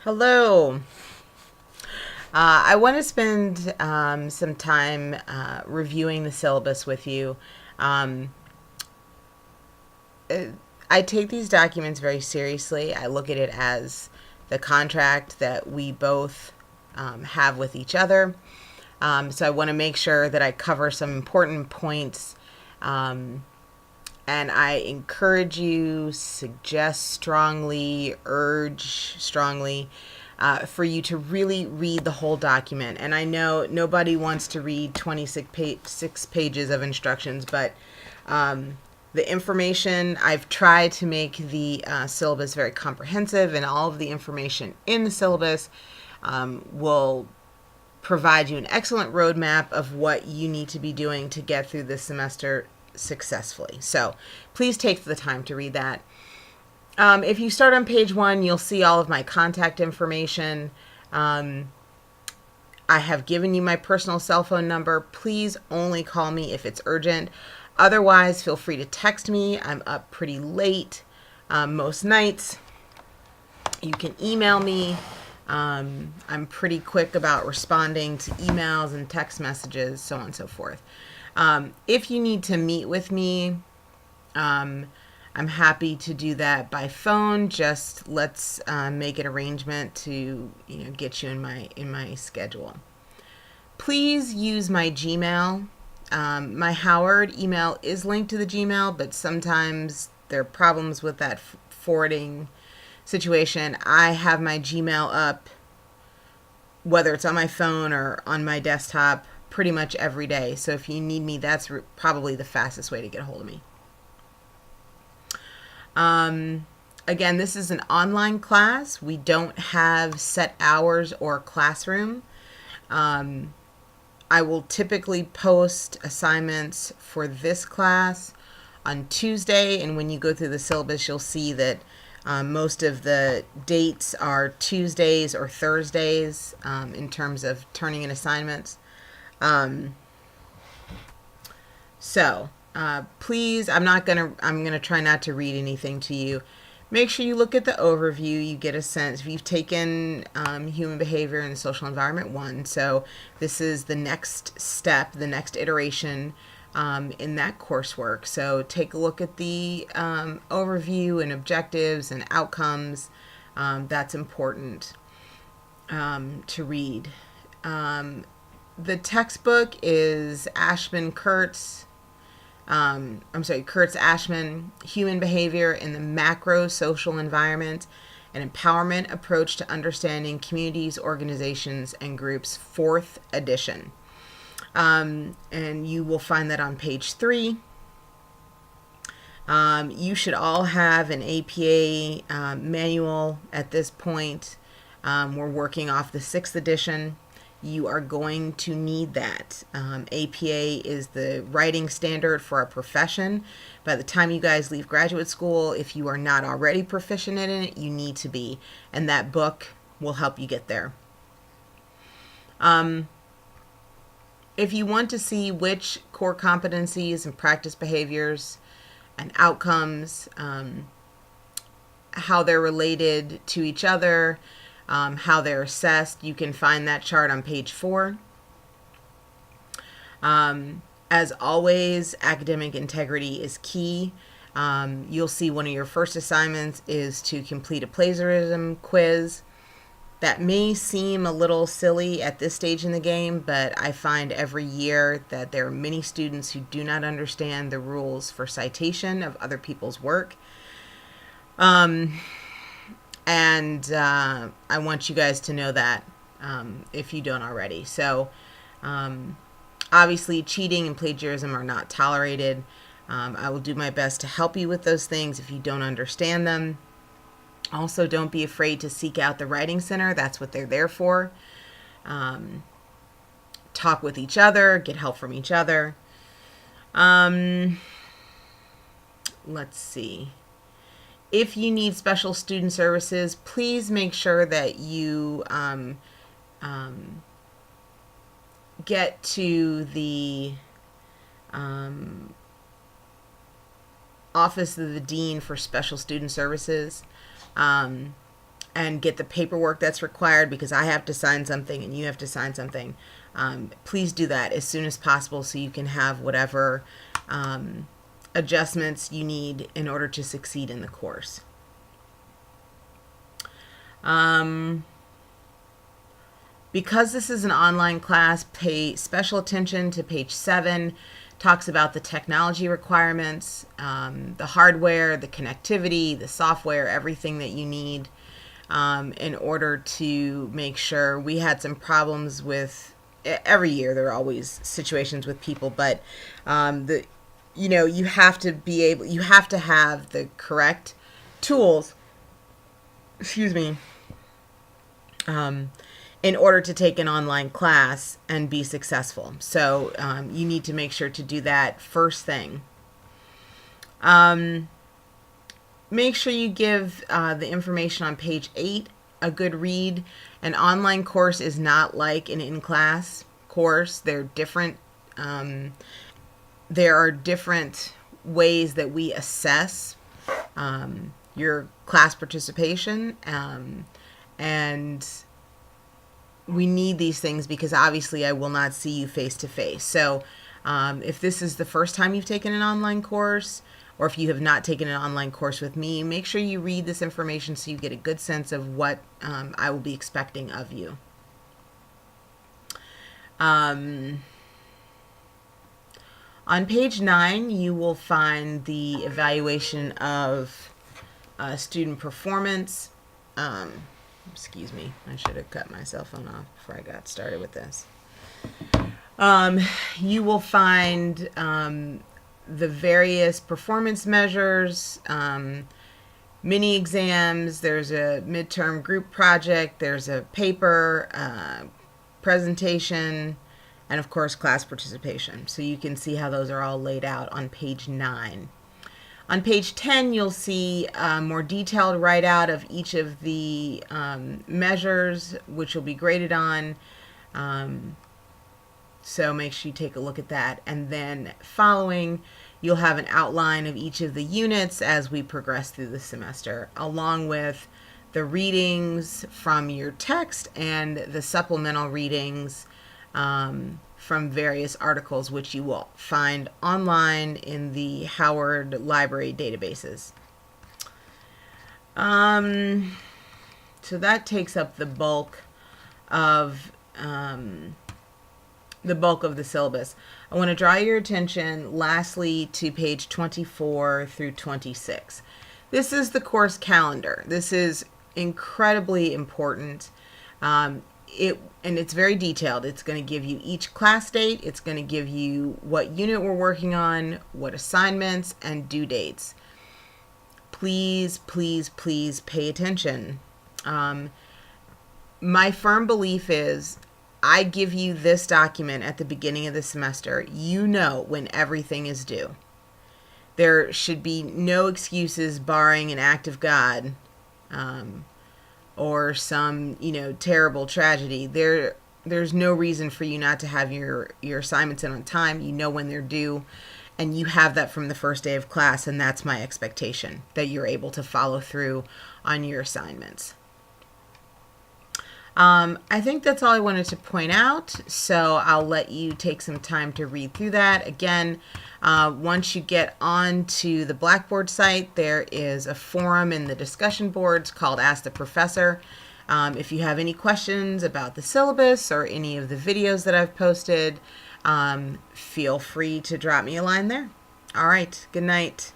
Hello. I want to spend some time reviewing the syllabus with you. Um, I take these documents very seriously. I look at it as the contract that we both have with each other. So I want to make sure that I cover some important points. And I encourage you, suggest strongly, urge strongly for you to really read the whole document. And I know nobody wants to read 26 pages of instructions, but the information, I've tried to make the syllabus very comprehensive, and all of the information in the syllabus will provide you an excellent roadmap of what you need to be doing to get through this semester successfully. So please take the time to read that. If you start on page 1, you'll see all of my contact information. I have given you my personal cell phone number. Please only call me if it's urgent. Otherwise, feel free to text me. I'm up pretty late most nights. You can email me. I'm pretty quick about responding to emails and text messages, so on and so forth. If you need to meet with me, I'm happy to do that by phone. Just let's make an arrangement to get you in my schedule. Please use my Gmail. My Howard email is linked to the Gmail, but sometimes there are problems with that forwarding situation. I have my Gmail up, whether it's on my phone or on my desktop, pretty much every day. So if you need me, that's probably the fastest way to get a hold of me. Again, this is an online class. We don't have set hours or classroom. I will typically post assignments for this class on Tuesday, and when you go through the syllabus, you'll see that most of the dates are Tuesdays or Thursdays in terms of turning in assignments. Please, I'm gonna try not to read anything to you. Make sure you look at the overview. You get a sense. If you've taken human behavior and social environment 1, so this is the next step, the next iteration in that coursework. So take a look at the overview and objectives and outcomes. That's important to read. The textbook is Kurtz Ashman, Human Behavior in the Macro Social Environment, an Empowerment Approach to Understanding Communities, Organizations, and Groups, 4th edition. And you will find that on page 3. You should all have an APA manual at this point. We're working off the 6th edition. You are going to need that. APA is the writing standard for our profession. By the time you guys leave graduate school, if you are not already proficient in it, you need to be. And that book will help you get there. If you want to see which core competencies and practice behaviors and outcomes, how they're related to each other, how they're assessed, you can find that chart on page 4. As always, academic integrity is key. You'll see one of your first assignments is to complete a plagiarism quiz. That may seem a little silly at this stage in the game, but I find every year that there are many students who do not understand the rules for citation of other people's work. And I want you guys to know that if you don't already. So obviously cheating and plagiarism are not tolerated. I will do my best to help you with those things if you don't understand them. Also, don't be afraid to seek out the Writing Center. That's what they're there for. Talk with each other, get help from each other. Let's see. If you need special student services, please make sure that you get to the Office of the Dean for Special Student Services. and get the paperwork that's required, because I have to sign something and you have to sign something. Please do that as soon as possible so you can have whatever adjustments you need in order to succeed in the course. Because this is an online class, pay special attention to page 7. Talks about the technology requirements, the hardware, the connectivity, the software, everything that you need in order to make sure. We had some problems with, every year there are always situations with people, but you have to have the correct tools, excuse me, in order to take an online class and be successful. So you need to make sure to do that first thing. Make sure you give the information on page 8 a good read. An online course is not like an in-class course. They're different. There are different ways that we assess your class participation, and we need these things because obviously I will not see you face to face. So if this is the first time you've taken an online course, or if you have not taken an online course with me, make sure you read this information so you get a good sense of what I will be expecting of you. On page 9, you will find the evaluation of student performance. Excuse me, I should have cut my cell phone off before I got started with this. You will find the various performance measures, mini exams, there's a midterm group project, there's a paper, presentation, and of course class participation. So you can see how those are all laid out on page 9. On page 10, you'll see a more detailed write-out of each of the measures, which will be graded on. So make sure you take a look at that. And then following, you'll have an outline of each of the units as we progress through the semester, along with the readings from your text and the supplemental readings from various articles, which you will find online in the Howard Library databases. So that takes up the bulk of the syllabus. I want to draw your attention lastly to page 24 through 26. This is the course calendar. This is incredibly important. And it's very detailed. It's going to give you each class date. It's going to give you what unit we're working on, what assignments, and due dates. Please, please, please pay attention. My firm belief is I give you this document at the beginning of the semester. You know when everything is due. There should be no excuses barring an act of God, or some, terrible tragedy. There's no reason for you not to have your assignments in on time. You know when they're due, and you have that from the first day of class, and that's my expectation, that you're able to follow through on your assignments. I think that's all I wanted to point out, so I'll let you take some time to read through that. Again, once you get onto the Blackboard site, there is a forum in the discussion boards called Ask the Professor. If you have any questions about the syllabus or any of the videos that I've posted, feel free to drop me a line there. All right, good night.